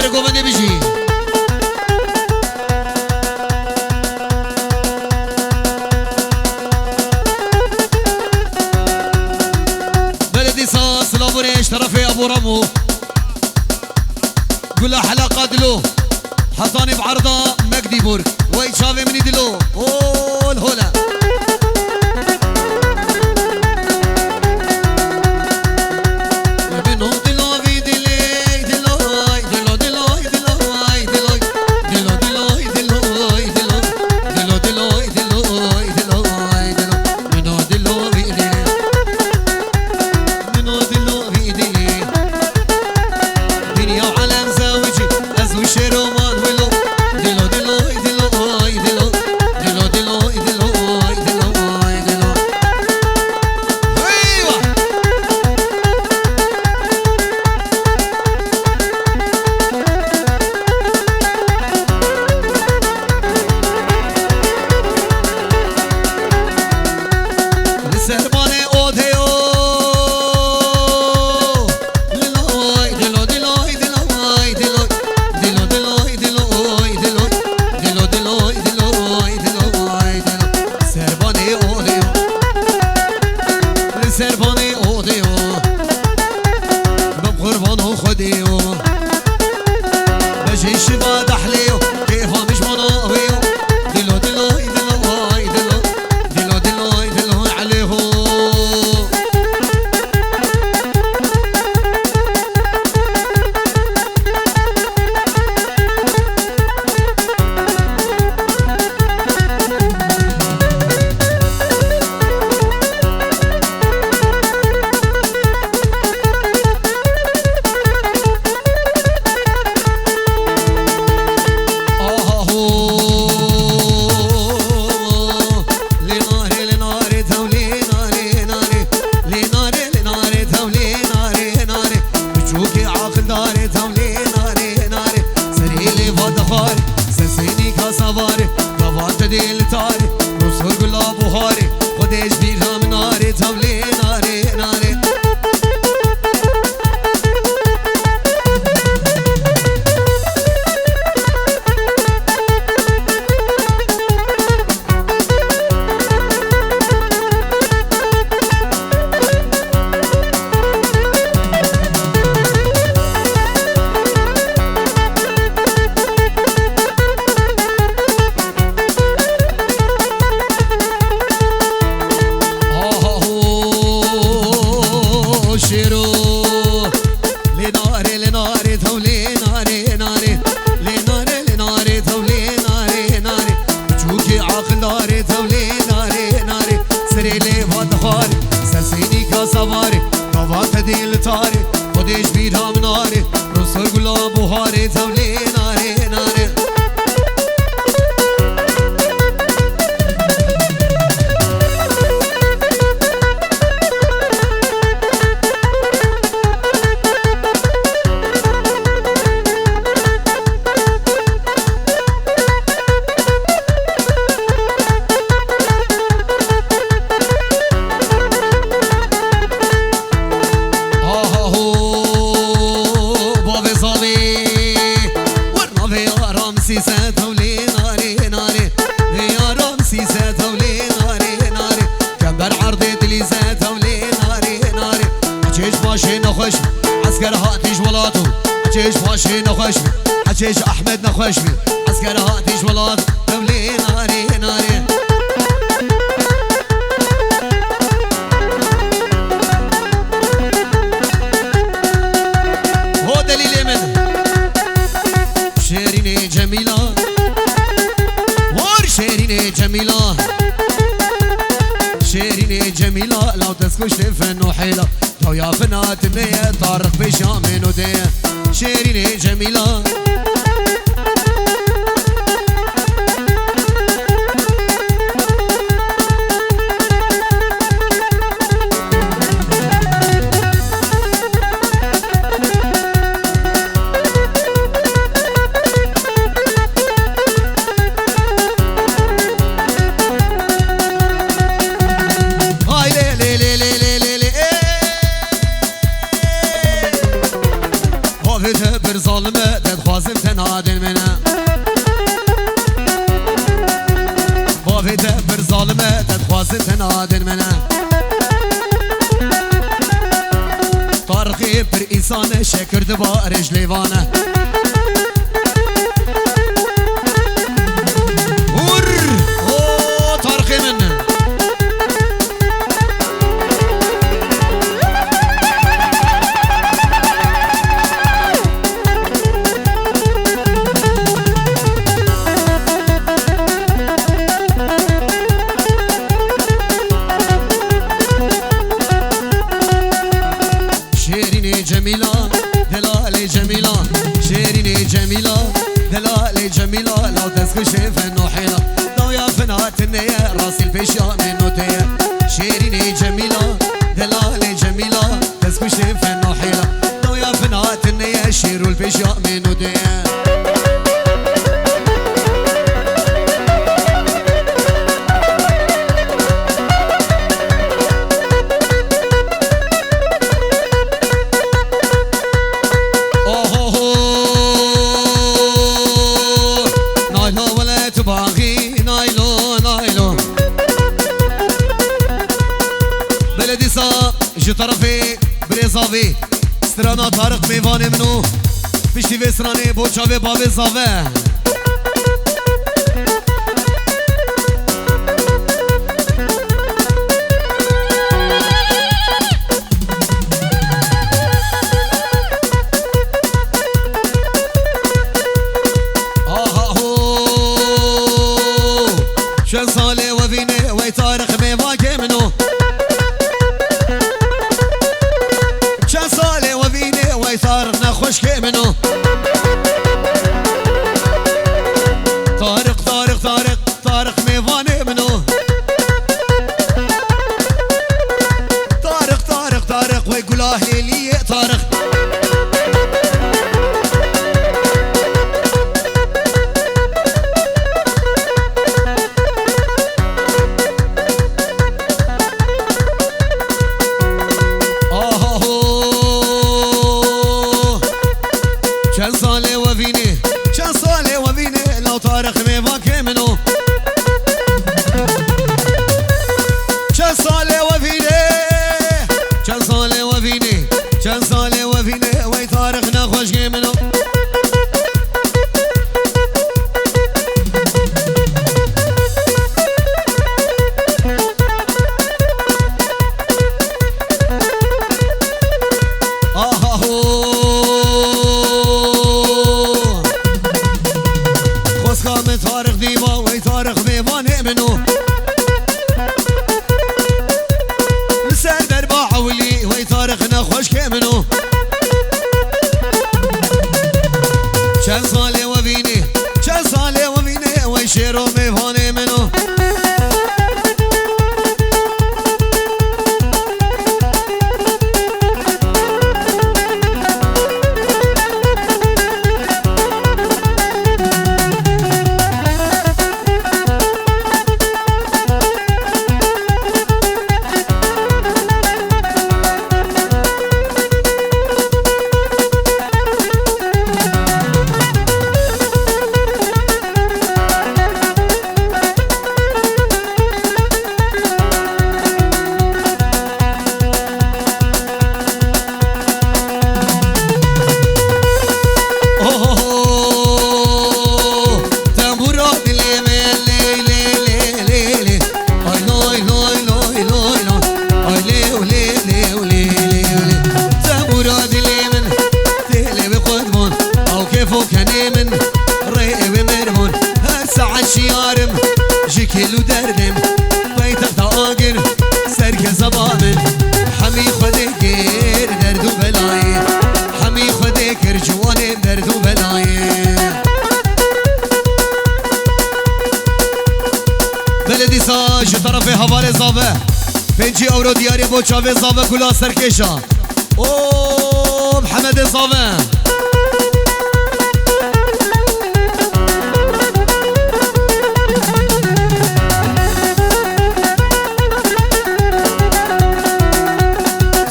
برگو بنده بجی بلدي صاص لابوريش طرفي ابو رمو كل حلقة دلو حصاني بعرضة مجدي بورك ويتشافي مني دلو قول هلا حجيج احمد نخوشبي عسكر هاتيش ولاد دولي ناري ناري هو دليل من شيريني جميلة ور شيريني جميلة شيريني جميلة لو تسكش فن وحيلة لو يا فنات مية طارق بشامن وديه شيريني جميلة تخوازم تنادن منه بافي دبر ظالمه تخوازم تنادن منه طارقي بر انسانه شكر دبا رجليوانه طارقي منه شيريني جميلة دلالي جميلة شيريني جميلة دلالي جميلة لو تسكشي فنو حيلة لو يا فنات النية راسي الفيشة منو تيه شيريني جميلة دلالي جميلة تسكشي فنو حيلة لو يا فنات النية شيرو الفيشة منو تيه جي طرفي بريزافي سترانا طارق ميفاني منو فيشتي في سراني بوچاوي بابي زافي شن صالي وفيني وي طارق ميفاكي منو طارق نخوش كي منو طارق طارق طارق طارق ميفاني منو طارق طارق طارق ويقول اهلي طارق طارق ميفاكي منو شن صالي وفيني شن صالي وفيني شن صالي وفيني وي طارق نخوش كي منو طارق ديبا وي طارق ميفاني منو لسان دربا عولي وي طارق نخوش كي منو شن صالي وفيني شن صالي وفيني وي شيرو ميفاني منو كيلو دردم بيتك طاقر سرك زبامن حمي خدكر درد وبلاي حمي خدكر جواني درد وبلاي بلدي ساج طرف حوالي زابه 5 اورو دیاری بو چاوه زابه کلا سرکشا او محمد زابه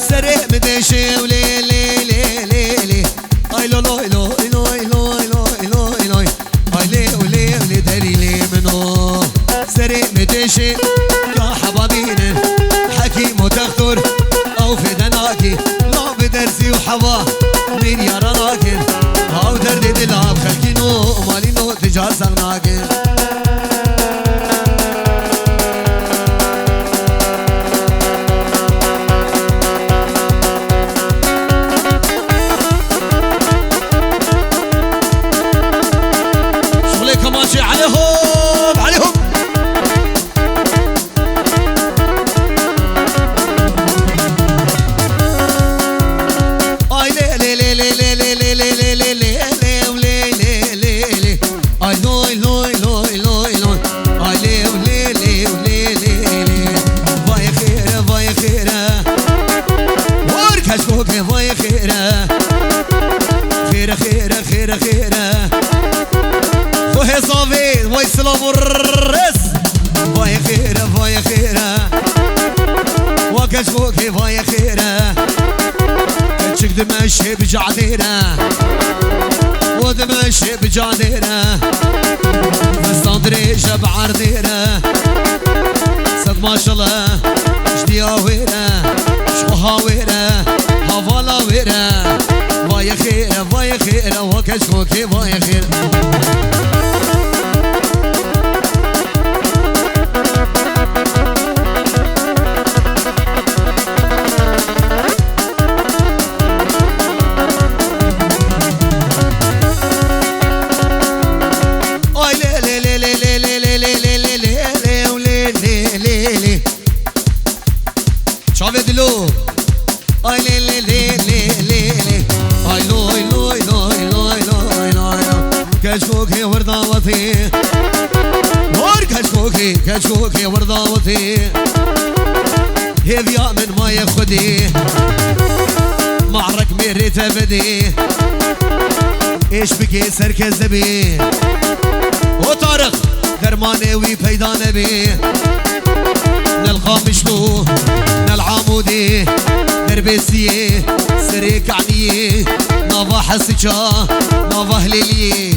سره مدشه ولی لی لی لی لی آی لو لو لو لو لو لو سغناقي شغلي كماشي عليهم عليهم اي لي لي لي لي لي لي لي لي لي لي فاي خيره خيره خيره خيره خيره خوهي صافي واي سلام الرس فاي خيره فاي خيره وكشفوكي فاي خيره كتشك دمشي بجعديره ودمشي بجعديره مستندريشه بعرديره صد ما شاء الله جديا ويره شوها ويره هفالا ويره فاي خيره فاي خيره وكشفوكي فاي خيره اي لي لي لي لي لي لي اي لوي لوي لوي لوي لوي لوي كشكوكي ورداوتي ور كشكوكي كشكوكي ورداوتي هيفيا من ما ياخدي معرك ميريت بدي ايش بكي سركز بي وطارق درماني وي بيدا نبي نلقى مشلو نالعامودي دربسيه سريك عنيه نافا حسيجا نافا هليليه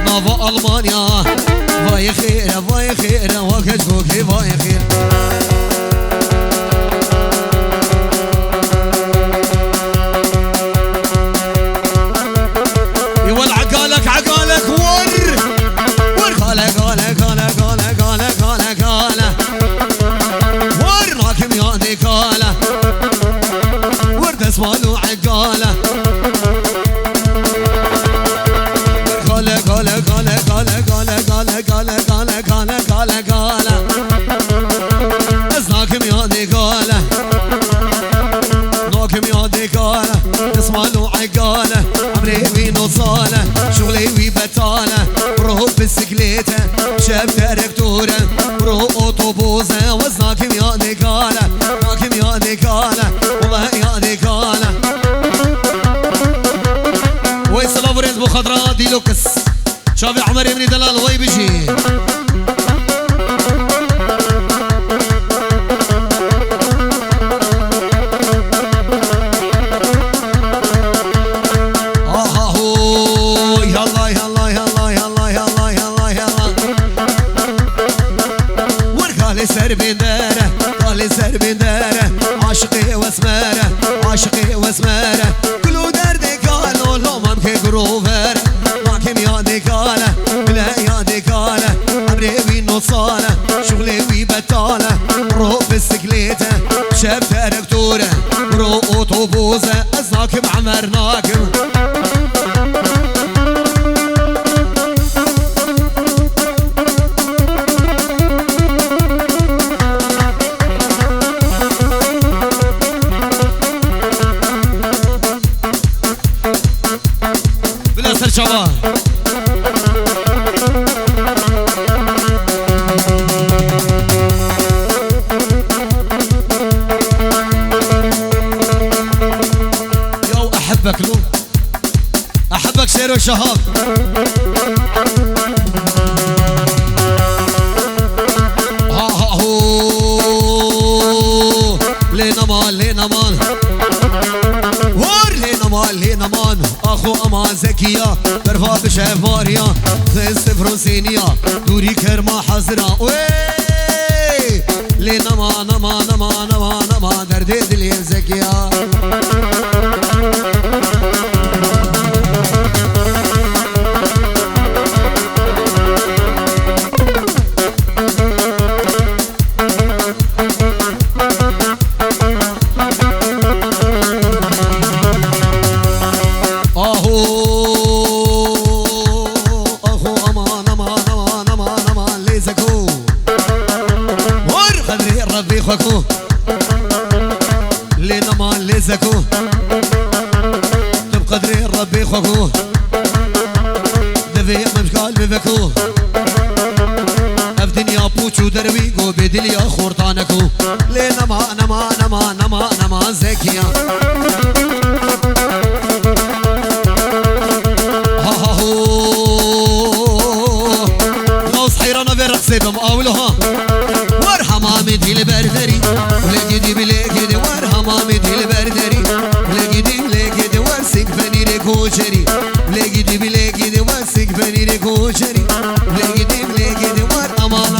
نافا ألمانيا فاي خير فاي خير وكشكوكي فاي خير يوال عقالك عقالك ور قالك قالك قالك قالك قالك قالك قالك ور راكم يا قالك ورد اسمانو عقالة قالة قالة قالة قالة قالة قالة قالة قالة قالة قالة قالة اسناكم يادي قالة ناكم يادي قالة اسمانو عقالة عمري وي نصالة شغلي وي بتالة برو بسكليتة شاب تركتورة برو اوتوبوزة واسناكم يادي قالة ناكم يادي قالة والله يادي قالة ويصلا برنس بخضراء دي لوكس شافي عمر ابن دلال وي بيجي يلا يلا يلا يلا يلا يلا يلا ورقالي سر بنداره قالي سر بنداره عاشقي واسماره عاشقي واسماره كلو دردي قالوا لو ممكن جروفر معكم يادي قاله بلا يادي قاله عمري وي نصاله شغلي وي بتاله برو بسكليته شاب تركتوره برو اوتوبوزه ازناكم عمرناكم شباب يو احبك لو احبك سيرو شهاب ها ها هو لينا مال لينا مال لينا مان اخو امان زكية برفا بشاف ماريا صفر سينيا دوري كرما حزرا وي لينا مان امان امان امان امان دردي دلي زكية خاكو لينا ما لزكو بقدر ربي خاكو دفي مش قلبي بكو الدنيا بوچو درويقو بدليا خورطانكو لينا ما زكيا ها ها هو غوص حيرانا برقصي بمقاولها وارحم عمدي البردري ولقيدي بلاقيدي وارحم عمدي البردري ولقيدي وارسك فنيري كوشري ولقيدي وارسك فنيري كوشري ولقيدي وار امان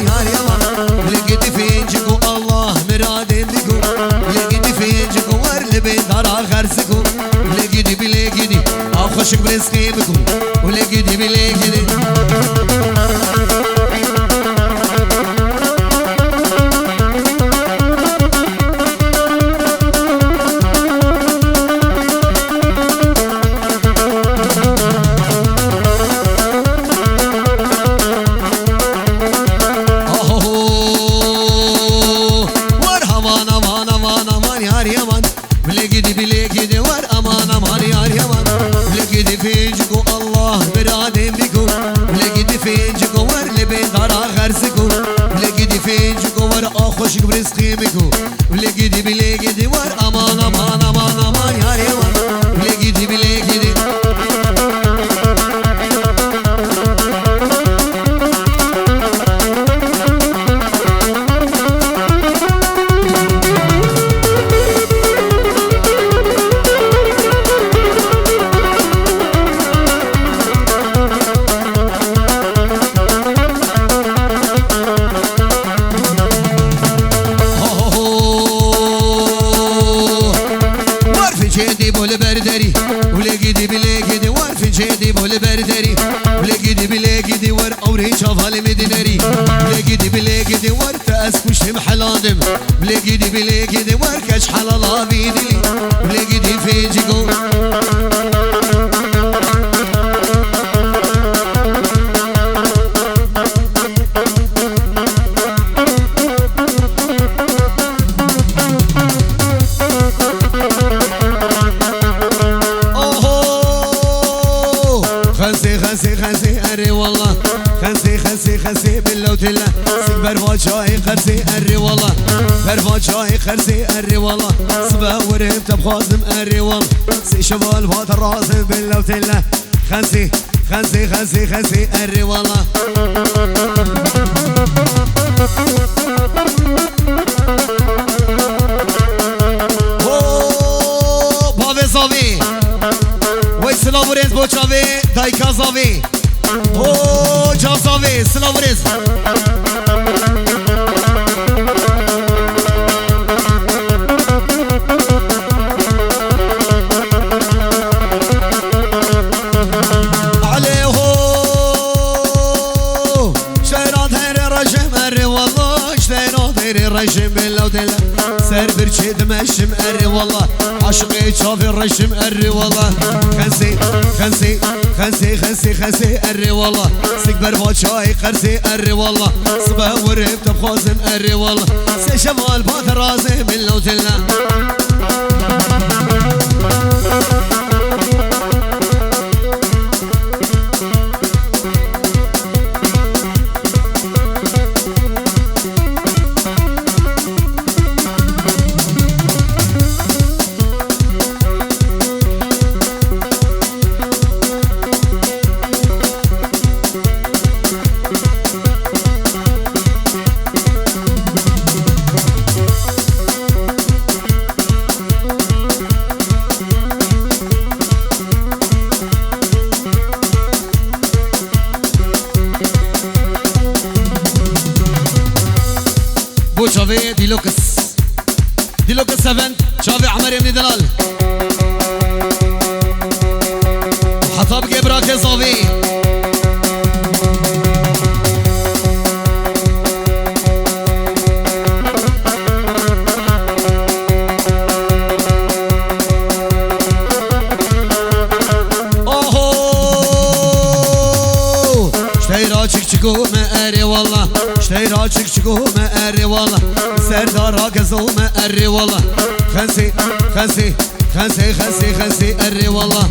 يا يمان ولقيدي فينجكو الله مرادين بكو ولقيدي فينجكو وار لبين دارا غرسكو ولقيدي اخشك برزقي بكو ولقيدي خوشك برزقي بكو بلاقيدي وار امان يا ريوان بلاقيدي بلاقيدي ور اوري شافالي مدنري بلاقيدي ور تاسكوش محلادم بلاقيدي ور كاش حلالا بيدلي بلاقيدي فيجيكو خنسي أري والله خنسي بالله وتلا سيك برفات شاي خرسي أري والله برفات شاي خرسي أري والله صبا ورهم تبخازم أري والله سي شمال فات الرازم بالله وتلا خنسي أري والله اوه بابي صافي سلاموريز بوچاوي دايكا زاوي او جازاوي سلاموريز عليه شيرات هيري رجم اري والله شيرات هيري رجم بالله ودله سر برشي دمشم اري والله عشقي شافي الرشم اري والله خنسي اري والله سيك برفات شاي خرسي اري والله صبا ورهم تبخازم اري والله سي شمال بات رازي من لو تلا شافي ديلوكس 7 شافي عمر بن دلال حطب جبراك صافي شتيرا چکو ما اری والله شتيرا چکو ما اری والله سردارا گزو ما اری والله خنسي خنسي خنسي خنسي خنسي اری والله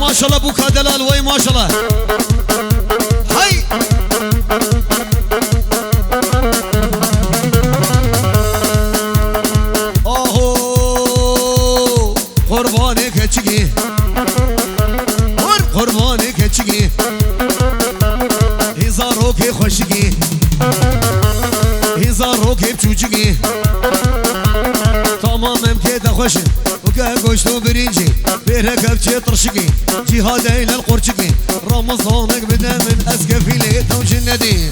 ما شاء الله بوكا دلال وي ما شاء الله هاي اوه قربانك هچگی قربانك هچگی هزاروك خوشگی هزاروك بچوچگی تمامم كده خوش وكا قشتو برينجي بيركب شي طرشقي جهادي للقرشقي رمضانك بدا من اسقفي ليته وجندي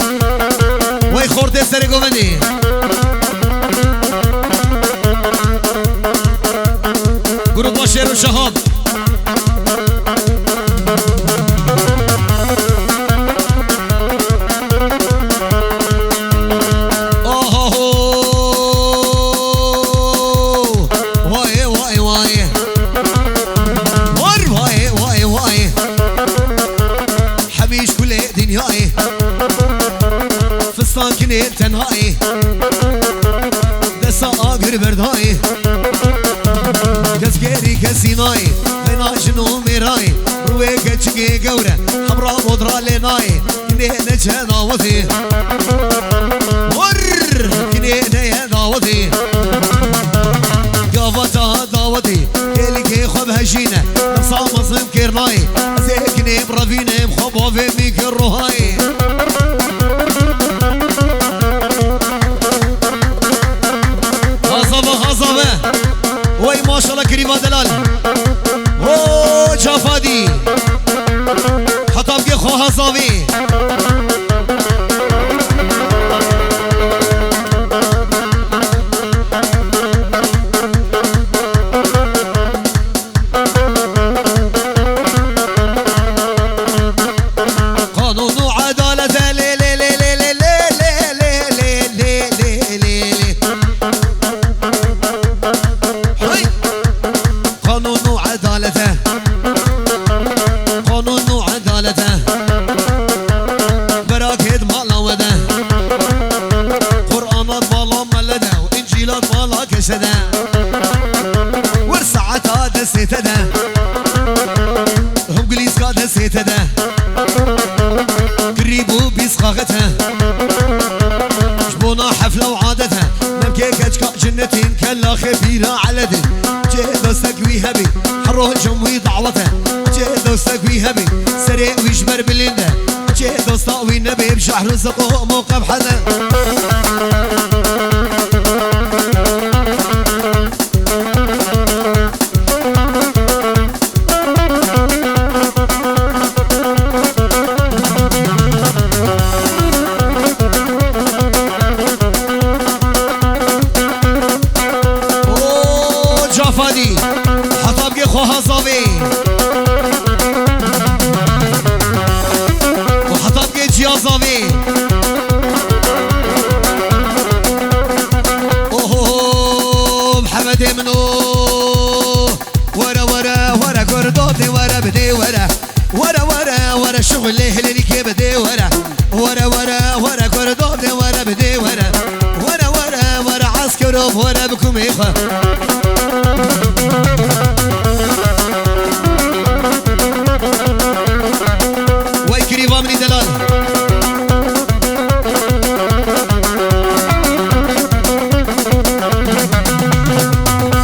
وي خورتي سرقو مني قروب بشير وشهاب ساكني تنهائي دسا آقر بردهائي كسكيري كسيناي لنا جنو ميراي روي كتشكي قورة حمرا مضرا لناي كنينا جناوثي ور كنينا جناوثي قافتا داوتي يلي كي خب هجينا نصام مصم كيرناي زيكني برافيني مخبو في ميك الروهاي وي ما شاء الله كريمة دلال اوه جافادي حطاب كي خوها صافي قانون وعدالة لي لي لي لي لي لي لي لي لي لي قانون وعدالته قانون وعدالته براكد مالا وده قرآنات مالا ملده وإنجيلات مالا كشده ورسعتها دسيته هم قليسكا دسيته قريبو بيسقاغته جبونا حفلة وعادته نبكي كجكا جنتين كلا خبيرة على دين دوستك ويهبي حروه جموي دعوته جي دوستك ويهبي سريع ويجبر باللينده جي دوستا وينبي بشحر الزقو موقف حدا جافادي حطاب خوها صافي وحطاب جيا صافي اوه محمد منو ورا ورا ورا كردوتي ورا بدي ورا ورا ورا ورا شغل اللي كي بدي ورا ورا ورا ورا كردوتي ورا بدي ورا ورا ورا ورا عسكر ورا بكم اخا دلال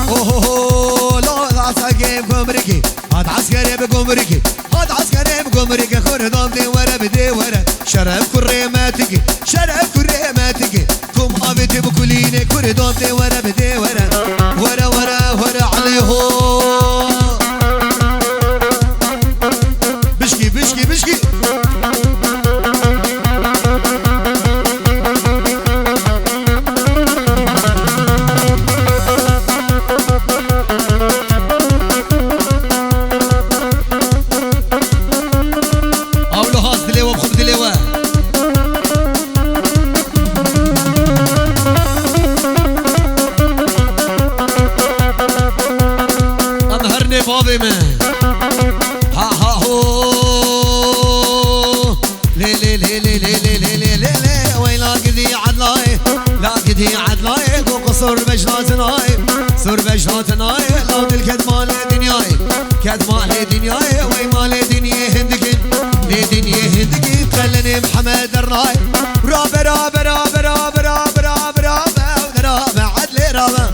اوه لا عسكري بقمركي هاد عسكري بقمركي هاد عسكري بقمركي خردام دي ورا بدي ورا شرف كريماتك شرف كريماتك كم قابتي بكليني خردام دي ورا بدي ورا ورا ورا ورا عليه بشكي بشكي بشكي بجراتنا لو بالكد مال دنياي كد مال دنياي وي مال دنيا هندكن لي دنيا هندكن خلني محمد الراي رابع رابع رابع رابع رابع رابع رابع رابع عدلي رابع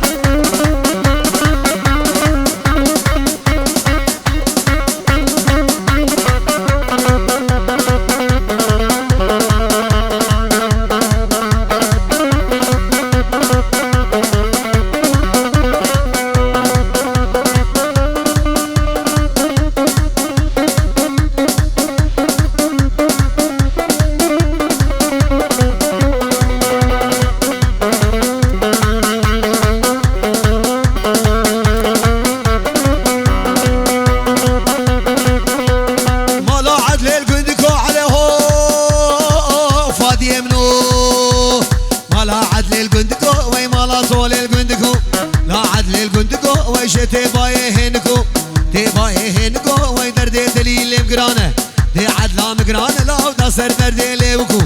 تباي هنكو وي دردي دليل مقرانه دي عدلا مقرانه لو دا سر دردي ليوكو